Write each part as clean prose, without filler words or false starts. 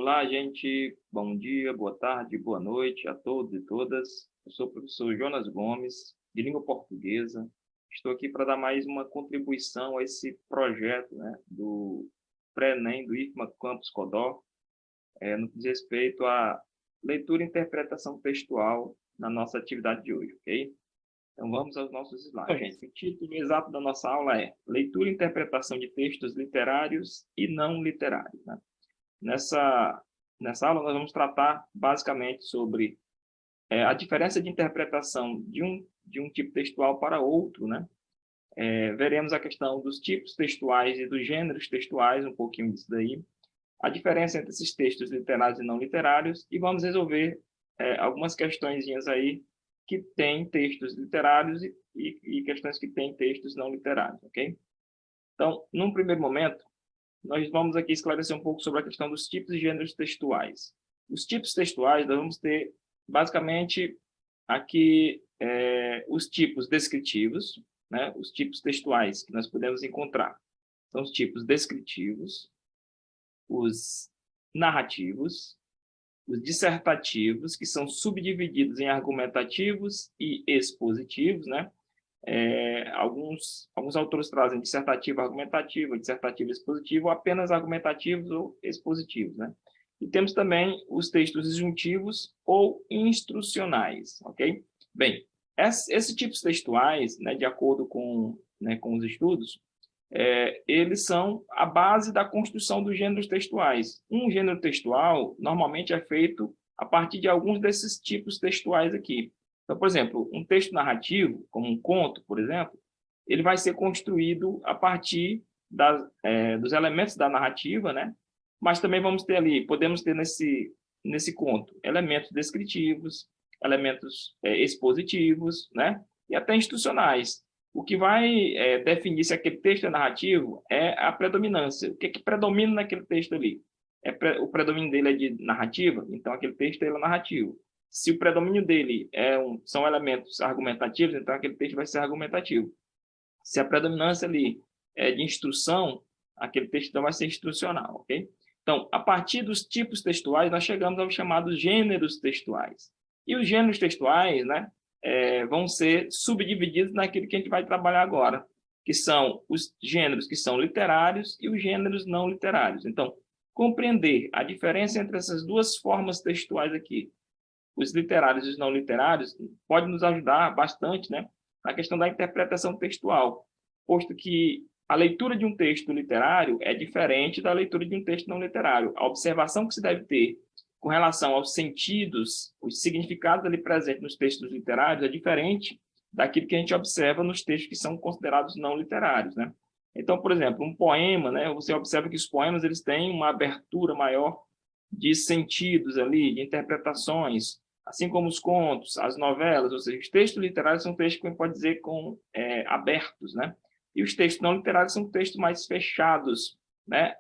Olá, gente. Bom dia, boa tarde, boa noite a todos e todas. Eu sou o professor Jonas Gomes, de língua portuguesa. Estou aqui para dar mais uma contribuição a esse projeto, né, do Pré-ENEM, do IFMA Campus Codó, no que diz respeito à leitura e interpretação textual na nossa atividade de hoje, ok? Então, vamos aos nossos slides, gente. O título exato da nossa aula é Leitura e Interpretação de Textos Literários e Não Literários, né? Nessa aula, nós vamos tratar basicamente sobre a diferença de interpretação de um tipo textual para outro, né? Veremos a questão dos tipos textuais e dos gêneros textuais, um pouquinho disso daí, a diferença entre esses textos literários e não literários, e vamos resolver algumas questõezinhas aí que têm textos literários e questões que têm textos não literários, ok? Então, num primeiro momento, nós vamos aqui esclarecer um pouco sobre a questão dos tipos e gêneros textuais. Os tipos textuais, nós vamos ter, basicamente, aqui os tipos descritivos, né? Os tipos textuais que nós podemos encontrar. São os tipos descritivos, os narrativos, os dissertativos, que são subdivididos em argumentativos e expositivos, né? Alguns autores trazem dissertativo, argumentativo, dissertativo, expositivo, ou apenas argumentativos ou expositivos, né? E temos também os textos disjuntivos ou instrucionais, ok? Bem, esses tipos textuais, né, de acordo com os estudos, eles são a base da construção dos gêneros textuais. Um gênero textual normalmente é feito a partir de alguns desses tipos textuais aqui. Então, por exemplo, um texto narrativo, como um conto, por exemplo, ele vai ser construído a partir dos elementos da narrativa, né? Mas também podemos ter nesse conto elementos descritivos, elementos expositivos, né? E até instrucionais. O que vai definir se aquele texto é narrativo é a predominância. O que predomina naquele texto ali? O predomínio dele é de narrativa, então aquele texto é narrativo. Se o predomínio dele são elementos argumentativos, então aquele texto vai ser argumentativo. Se a predominância ali é de instrução, aquele texto então vai ser instrucional, ok? Então, a partir dos tipos textuais, nós chegamos aos chamados gêneros textuais. E os gêneros textuais, né, vão ser subdivididos naquilo que a gente vai trabalhar agora, que são os gêneros que são literários e os gêneros não literários. Então, compreender a diferença entre essas duas formas textuais aqui, os literários e os não literários, pode nos ajudar bastante, né, na questão da interpretação textual, posto que a leitura de um texto literário é diferente da leitura de um texto não literário. A observação que se deve ter com relação aos sentidos, os significados ali presentes nos textos literários é diferente daquilo que a gente observa nos textos que são considerados não literários, né? Então, por exemplo, um poema, né, você observa que os poemas eles têm uma abertura maior de sentidos ali, de interpretações, assim como os contos, as novelas, ou seja, os textos literários são textos que a gente pode dizer abertos, né? E os textos não literários são textos mais fechados, né?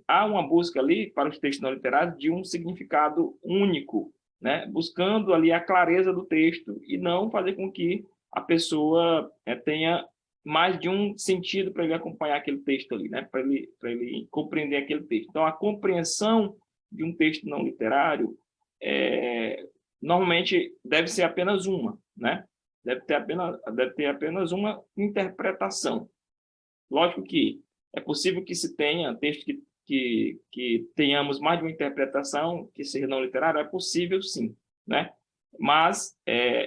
Há uma busca ali para os textos não literários de um significado único, né? Buscando ali a clareza do texto e não fazer com que a pessoa tenha mais de um sentido para ele acompanhar aquele texto ali, né? Para ele compreender aquele texto. Então, a compreensão de um texto não literário normalmente deve ser apenas uma, né? Deve ter apenas uma interpretação. Lógico que é possível que se tenha texto que tenhamos mais de uma interpretação que seja não literário, é possível sim, né? Mas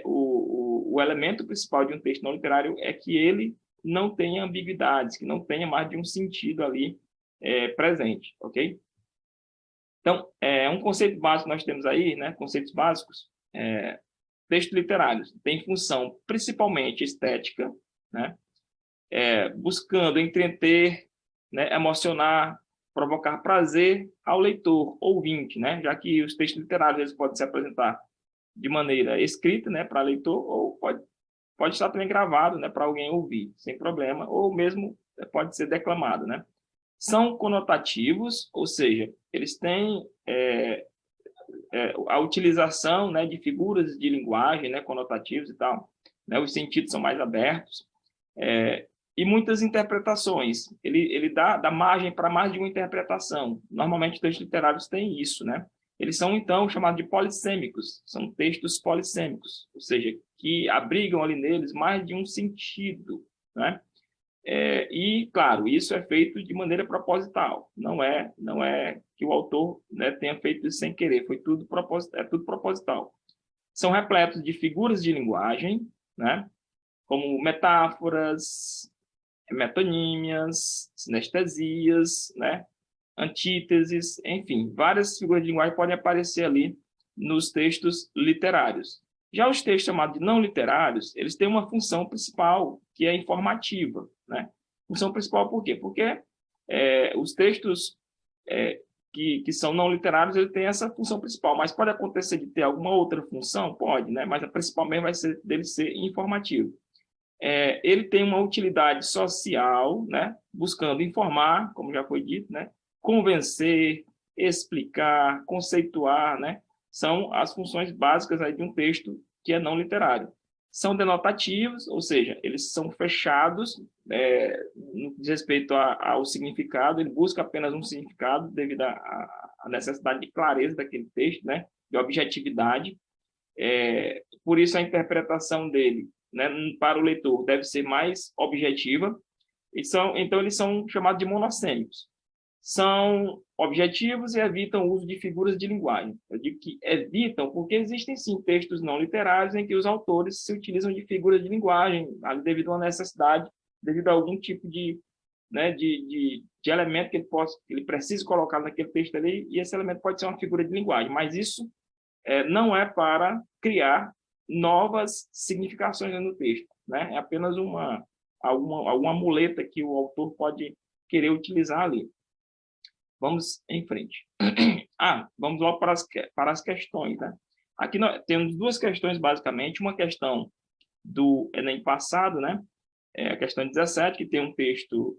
o elemento principal de um texto não literário é que ele não tenha ambiguidades, que não tenha mais de um sentido ali presente, ok? Então, um conceito básico que nós temos aí, né? Conceitos básicos, textos literários têm função principalmente estética, né? Buscando entreter, né? Emocionar, provocar prazer ao leitor, ouvinte, né? Já que os textos literários eles podem se apresentar de maneira escrita, né? Para leitor, ou pode estar também gravado, né? Para alguém ouvir, sem problema, ou mesmo pode ser declamado, né? São conotativos, ou seja, eles têm a utilização, né, de figuras de linguagem, né, conotativos e tal, né, os sentidos são mais abertos, e muitas interpretações. Ele dá margem para mais de uma interpretação. Normalmente, os textos literários têm isso, né? Eles são, então, chamados de polissêmicos. São textos polissêmicos, ou seja, que abrigam ali neles mais de um sentido, né? E, claro, isso é feito de maneira proposital. Não é que o autor, né, tenha feito isso sem querer. Foi tudo tudo proposital. São repletos de figuras de linguagem, né? Como metáforas, metonímias, sinestesias, né? Antíteses, enfim, várias figuras de linguagem podem aparecer ali nos textos literários. Já os textos chamados de não literários, eles têm uma função principal, que é informativa, né? Função principal por quê? Porque os textos que são não literários, ele tem essa função principal, mas pode acontecer de ter alguma outra função? Pode, né? Mas a principal mesmo vai ser dele ser informativo. Ele tem uma utilidade social, né? Buscando informar, como já foi dito, né? Convencer, explicar, conceituar, né? São as funções básicas aí de um texto que é não literário. São denotativos, ou seja, eles são fechados no que diz respeito ao significado, ele busca apenas um significado devido à necessidade de clareza daquele texto, né? De objetividade. Por isso, a interpretação dele, né, para o leitor deve ser mais objetiva. Então, eles são chamados de monossêmicos. São objetivos e evitam o uso de figuras de linguagem. Eu digo que evitam porque existem, sim, textos não literários em que os autores se utilizam de figuras de linguagem, devido a uma necessidade, devido a algum tipo de, né, de elemento que ele precise colocar naquele texto ali, e esse elemento pode ser uma figura de linguagem, mas isso não é para criar novas significações no texto, né? É apenas alguma muleta que o autor pode querer utilizar ali. Vamos em frente. Vamos logo para as questões, né? Aqui nós temos duas questões, basicamente. Uma questão do Enem passado, né? A questão 17, que tem um texto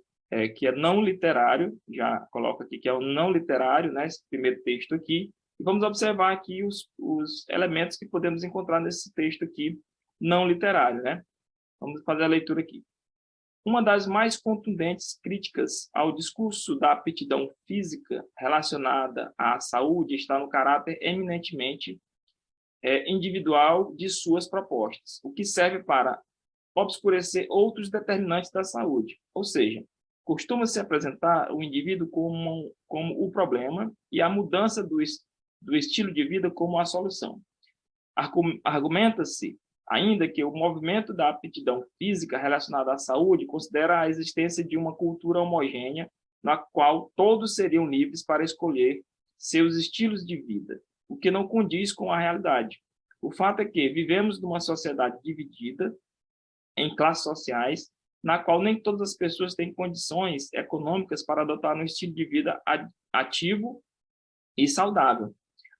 que é não literário, já coloco aqui que é o não literário, né? Esse primeiro texto aqui. E vamos observar aqui os elementos que podemos encontrar nesse texto aqui não literário, né? Vamos fazer a leitura aqui. Uma das mais contundentes críticas ao discurso da aptidão física relacionada à saúde está no caráter eminentemente individual de suas propostas, o que serve para obscurecer outros determinantes da saúde. Ou seja, costuma-se apresentar o indivíduo como o problema e a mudança do estilo de vida como a solução. Argumenta-se ainda que o movimento da aptidão física relacionada à saúde considera a existência de uma cultura homogênea na qual todos seriam livres para escolher seus estilos de vida, o que não condiz com a realidade. O fato é que vivemos numa sociedade dividida em classes sociais, na qual nem todas as pessoas têm condições econômicas para adotar um estilo de vida ativo e saudável.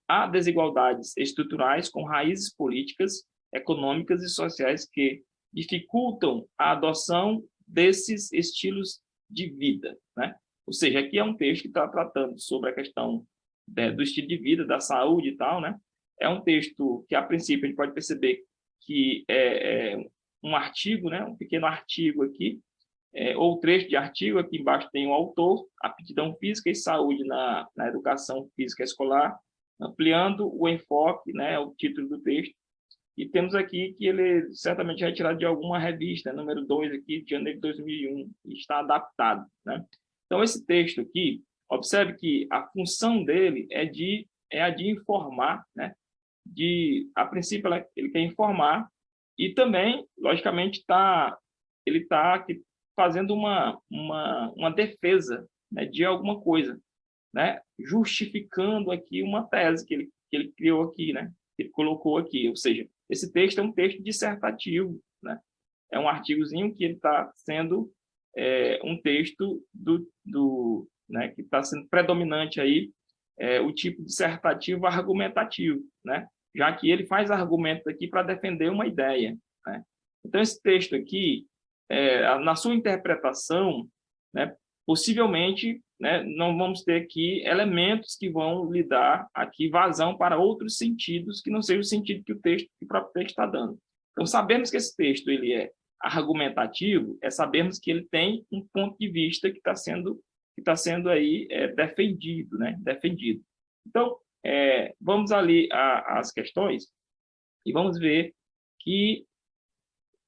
Há desigualdades estruturais com raízes políticas, econômicas e sociais que dificultam a adoção desses estilos de vida, né? Ou seja, aqui é um texto que está tratando sobre a questão do estilo de vida, da saúde e tal, né? É um texto que, a princípio, a gente pode perceber que é um artigo, né? Um pequeno artigo aqui, ou trecho de artigo. Aqui embaixo tem o autor, aptidão física e saúde na educação física escolar, ampliando o enfoque, né? O título do texto. E temos aqui que ele certamente é retirado de alguma revista, número 2 aqui, de janeiro de 2001, e está adaptado, né? Então, esse texto aqui, observe que a função dele é a de informar, né? A princípio, ele quer informar, e também, logicamente, ele está aqui fazendo uma defesa, né, de alguma coisa, né? Justificando aqui uma tese que ele criou aqui, né? Que ele colocou aqui, ou seja, esse texto é um texto dissertativo, né? É um artigozinho que ele está sendo um texto né, que está sendo predominante aí, o tipo dissertativo argumentativo, né? Já que ele faz argumentos aqui para defender uma ideia, né? Então, esse texto aqui, na sua interpretação, né, possivelmente, né, não vamos ter aqui elementos que vão lhe dar aqui vazão para outros sentidos que não seja o sentido que o próprio texto está dando. Então, sabemos que esse texto ele é argumentativo é sabermos que ele tem um ponto de vista que tá sendo aí defendido, né? Defendido. Então, vamos ali às questões e vamos ver que,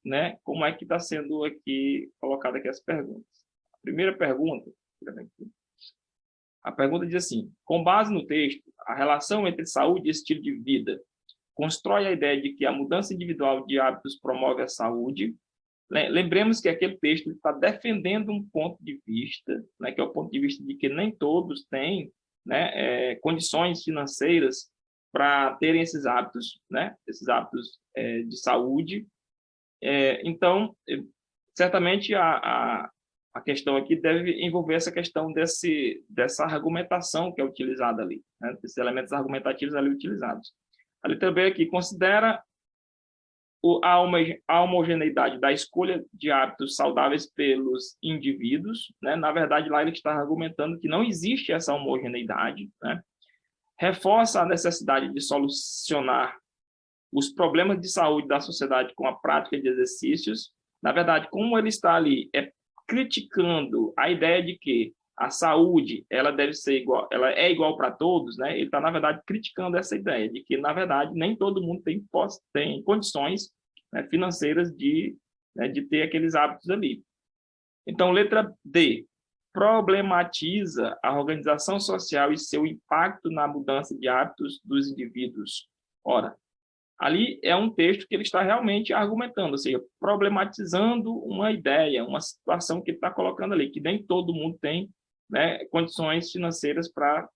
né, como é que está sendo aqui colocada aqui as perguntas. A primeira pergunta, a pergunta diz assim: com base no texto, a relação entre saúde e estilo de vida constrói a ideia de que a mudança individual de hábitos promove a saúde. Lembremos que aquele texto está defendendo um ponto de vista, né, que é o ponto de vista de que nem todos têm, né, condições financeiras para terem esses hábitos, né, de saúde. Então, certamente a questão aqui deve envolver essa questão dessa argumentação que é utilizada ali, né, desses elementos argumentativos ali utilizados. A letra B aqui considera a homogeneidade da escolha de hábitos saudáveis pelos indivíduos, né? Na verdade, lá ele está argumentando que não existe essa homogeneidade, né? Reforça a necessidade de solucionar os problemas de saúde da sociedade com a prática de exercícios. Na verdade, como ele está ali criticando a ideia de que a saúde ela deve ser igual, ela é igual para todos, né? Ele está na verdade criticando essa ideia de que na verdade nem todo mundo tem condições, né, financeiras de ter aqueles hábitos ali. Então, letra D, problematiza a organização social e seu impacto na mudança de hábitos dos indivíduos. Ora, ali é um texto que ele está realmente argumentando, ou seja, problematizando uma ideia, uma situação que ele está colocando ali, que nem todo mundo tem, né, condições financeiras para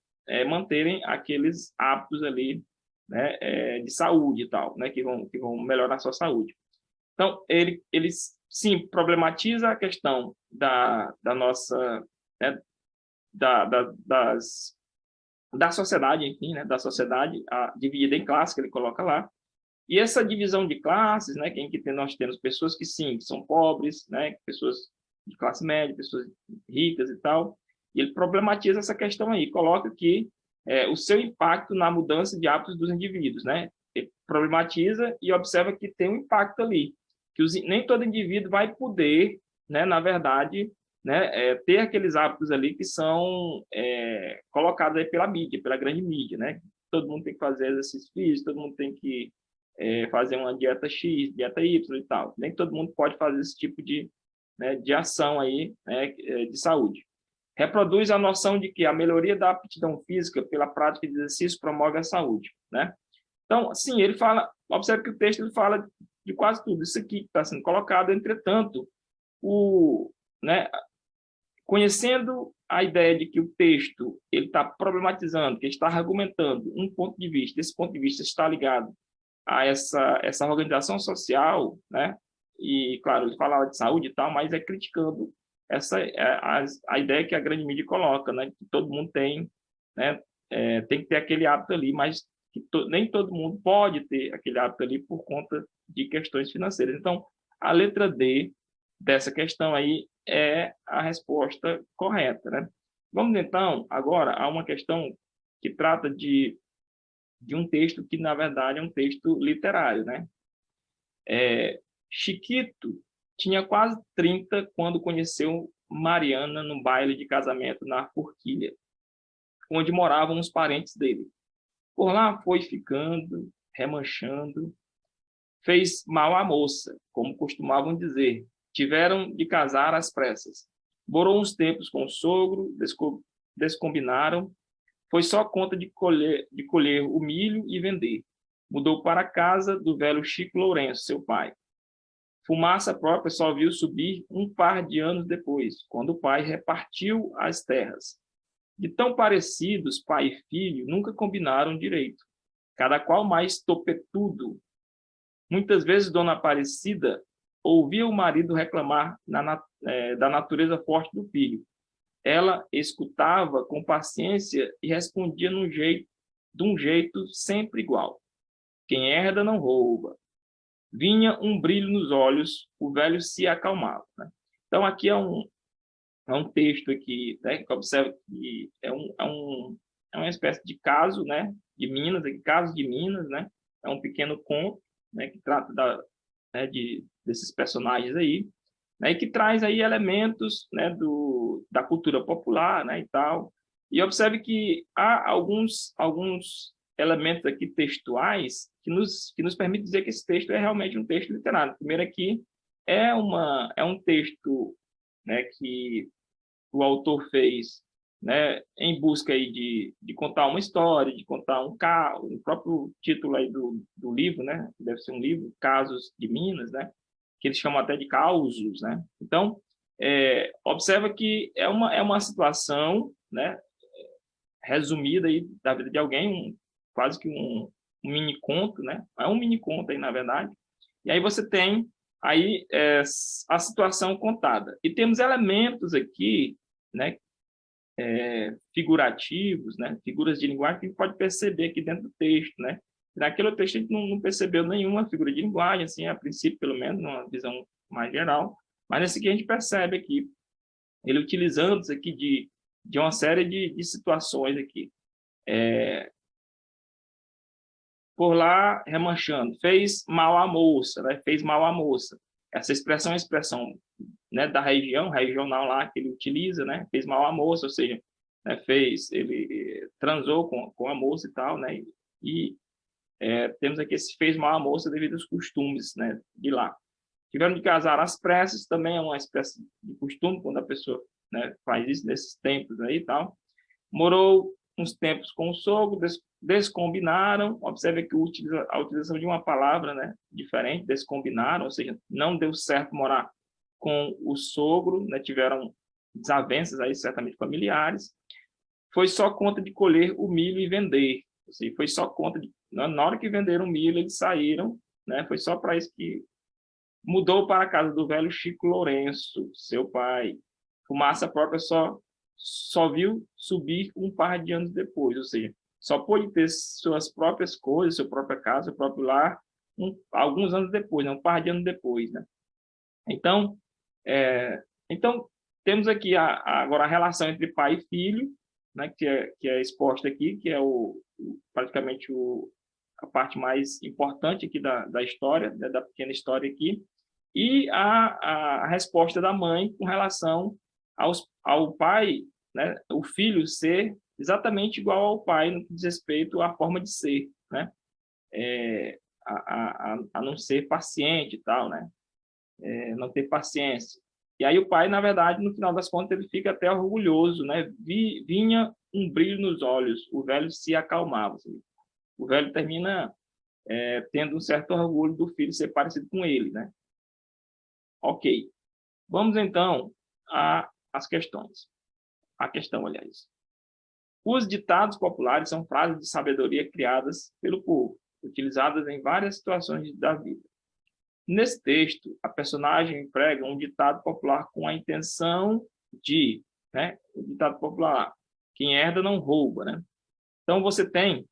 manterem aqueles hábitos ali, né, de saúde e tal, né, que vão melhorar a sua saúde. Então, ele sim problematiza a questão da nossa, né, da sociedade, enfim, né, da sociedade dividida em classes, que ele coloca lá. E essa divisão de classes, né, nós temos pessoas que sim, que são pobres, né, pessoas de classe média, pessoas ricas e tal, e ele problematiza essa questão aí, coloca que o seu impacto na mudança de hábitos dos indivíduos, né, ele problematiza e observa que tem um impacto ali, que nem todo indivíduo vai poder, né, na verdade, né, ter aqueles hábitos ali que são colocados aí pela mídia, pela grande mídia, né, todo mundo tem que fazer exercício físico, todo mundo tem que fazer uma dieta X, dieta Y e tal. Nem todo mundo pode fazer esse tipo de ação aí, né, de saúde. Reproduz a noção de que a melhoria da aptidão física pela prática de exercício promove a saúde, né? Então, sim, ele fala, observe que o texto ele fala de quase tudo isso aqui que está sendo colocado, entretanto, né, conhecendo a ideia de que o texto ele está problematizando, que ele está argumentando um ponto de vista, esse ponto de vista está ligado a essa organização social, né? E, claro, ele falava de saúde e tal, mas criticando a ideia que a grande mídia coloca, né? Que todo mundo tem, né? Tem que ter aquele hábito ali, mas que nem todo mundo pode ter aquele hábito ali por conta de questões financeiras. Então, a letra D dessa questão aí é a resposta correta, né? Vamos, então, agora a uma questão que trata de um texto que, na verdade, é um texto literário, né? Chiquito tinha quase 30 quando conheceu Mariana num baile de casamento na Forquilha, onde moravam os parentes dele. Por lá foi ficando, remanchando, fez mal à moça, como costumavam dizer. Tiveram de casar às pressas. Morou uns tempos com o sogro, descombinaram, foi só conta de colher o milho e vender. Mudou para a casa do velho Chico Lourenço, seu pai. Fumaça própria só viu subir um par de anos depois, quando o pai repartiu as terras. De tão parecidos, pai e filho nunca combinaram direito. Cada qual mais topetudo. Muitas vezes Dona Aparecida ouvia o marido reclamar da natureza forte do filho. Ela escutava com paciência e respondia de um jeito sempre igual. Quem herda não rouba. Vinha um brilho nos olhos, o velho se acalmava, né? Então, aqui é um texto aqui, né, que observa que é uma espécie de caso, né, de Minas, caso de Minas, né? É um pequeno conto, né, que trata desses personagens aí, né, e que traz aí elementos, né, da cultura popular, né, e tal. E observe que há alguns elementos aqui textuais que nos permitem dizer que esse texto é realmente um texto literário. Primeiro aqui é um texto, né, que o autor fez, né, em busca aí de contar uma história, de contar um caso, o próprio título aí do livro, né, deve ser um livro, Casos de Minas, né, que eles chamam até de causos, né. Então, observa que é uma situação, né, resumida aí da vida de alguém, quase que um mini conto, né, é um mini conto aí, na verdade, e aí você tem aí a situação contada. E temos elementos aqui, né, figurativos, né, figuras de linguagem que a gente pode perceber aqui dentro do texto, né. Naquele texto a gente não percebeu nenhuma figura de linguagem, assim, a princípio, pelo menos, numa visão mais geral, mas nesse aqui a gente percebe aqui, ele utilizando isso aqui de uma série de situações aqui. Por lá, remanchando, fez mal à moça, né, fez mal à moça. Essa expressão é a expressão, né, da região, regional lá que ele utiliza, né, fez mal à moça, ou seja, né, ele transou com a moça e tal, né, e temos aqui esse fez mal à moça devido aos costumes, né, de lá. Tiveram de casar às pressas, também é uma espécie de costume quando a pessoa, né, faz isso nesses tempos aí e tal. Morou uns tempos com o sogro, descombinaram, observe que a utilização de uma palavra, né, diferente, descombinaram, ou seja, não deu certo morar com o sogro, né, tiveram desavenças aí certamente familiares, foi só conta de colher o milho e vender, ou seja, foi só conta de, na hora que venderam o milho, eles saíram, né, foi só para isso que mudou para a casa do velho Chico Lourenço, seu pai. Fumaça própria só viu subir um par de anos depois, ou seja, só pôde ter suas próprias coisas, sua própria casa, seu próprio lar, alguns anos depois, né? Um par de anos depois, né? Então, então temos aqui agora a relação entre pai e filho, né? Que é exposta aqui, que é praticamente a parte mais importante aqui da história, né? Da pequena história aqui, e a resposta da mãe com relação ao pai, né, o filho ser exatamente igual ao pai no que diz respeito à forma de ser, né, a não ser paciente e tal, né, não ter paciência. E aí o pai, na verdade, no final das contas, ele fica até orgulhoso, né, vinha um brilho nos olhos, o velho se acalmava. Assim. O velho termina tendo um certo orgulho do filho ser parecido com ele, né. Ok. Vamos, então, às questões. A questão, aliás. Os ditados populares são frases de sabedoria criadas pelo povo, utilizadas em várias situações da vida. Nesse texto, a personagem emprega um ditado popular com a intenção de, né, o ditado popular, quem herda não rouba, né? Então, você tem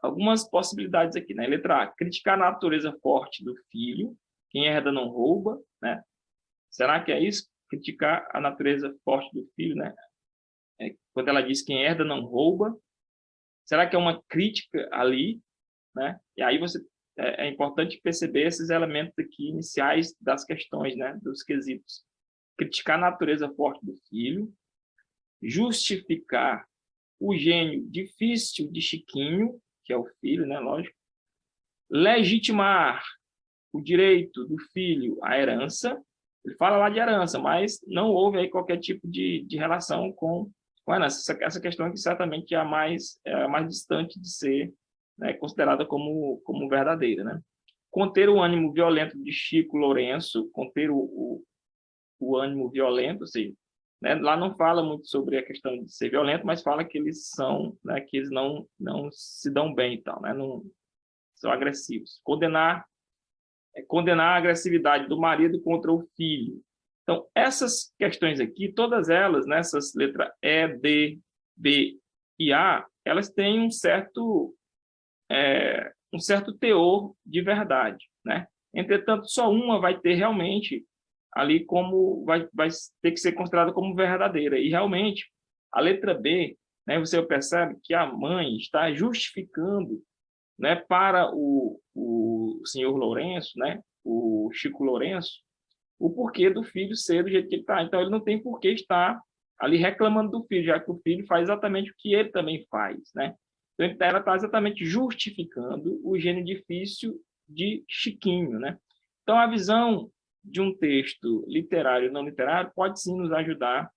algumas possibilidades aqui, né? Letra A, criticar a natureza forte do filho, quem herda não rouba, né? Será que é isso? Criticar a natureza forte do filho, né? Quando ela diz quem herda não rouba, será que é uma crítica ali, né? E aí é importante perceber esses elementos aqui iniciais das questões, né? Dos quesitos. Criticar a natureza forte do filho, justificar o gênio difícil de Chiquinho, que é o filho, né? Lógico. Legitimar o direito do filho à herança. Ele fala lá de herança, mas não houve aí qualquer tipo de relação com a herança. Essa questão aqui certamente é a mais distante de ser, né, considerada como verdadeira, né? Conter o ânimo violento de Chico Lourenço, conter o ânimo violento, ou seja, né, lá não fala muito sobre a questão de ser violento, mas fala que eles são, né, que eles não se dão bem e tal, né, não são agressivos. Condenar a agressividade do marido contra o filho. Então, essas questões aqui, todas elas, nessas letras E, D, B e A, elas têm um certo teor de verdade, né? Entretanto, só uma vai ter realmente ali como vai ter que ser considerada como verdadeira. E realmente, a letra B, né, você percebe que a mãe está justificando né, para o senhor Lourenço, né, o Chico Lourenço, o porquê do filho ser do jeito que ele está. Então, ele não tem por que estar ali reclamando do filho, já que o filho faz exatamente o que ele também faz, né? Então, ela está exatamente justificando o gênio difícil de Chiquinho, né? Então, a visão de um texto literário e não literário pode sim nos ajudar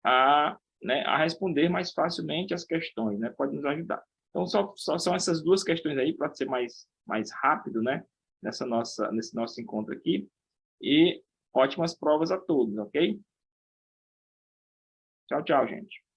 a, né, a responder mais facilmente as questões, né? Pode nos ajudar. Então, só são essas duas questões aí, para ser mais rápido, né? Nesse nosso encontro aqui. E ótimas provas a todos, ok? Tchau, tchau, gente.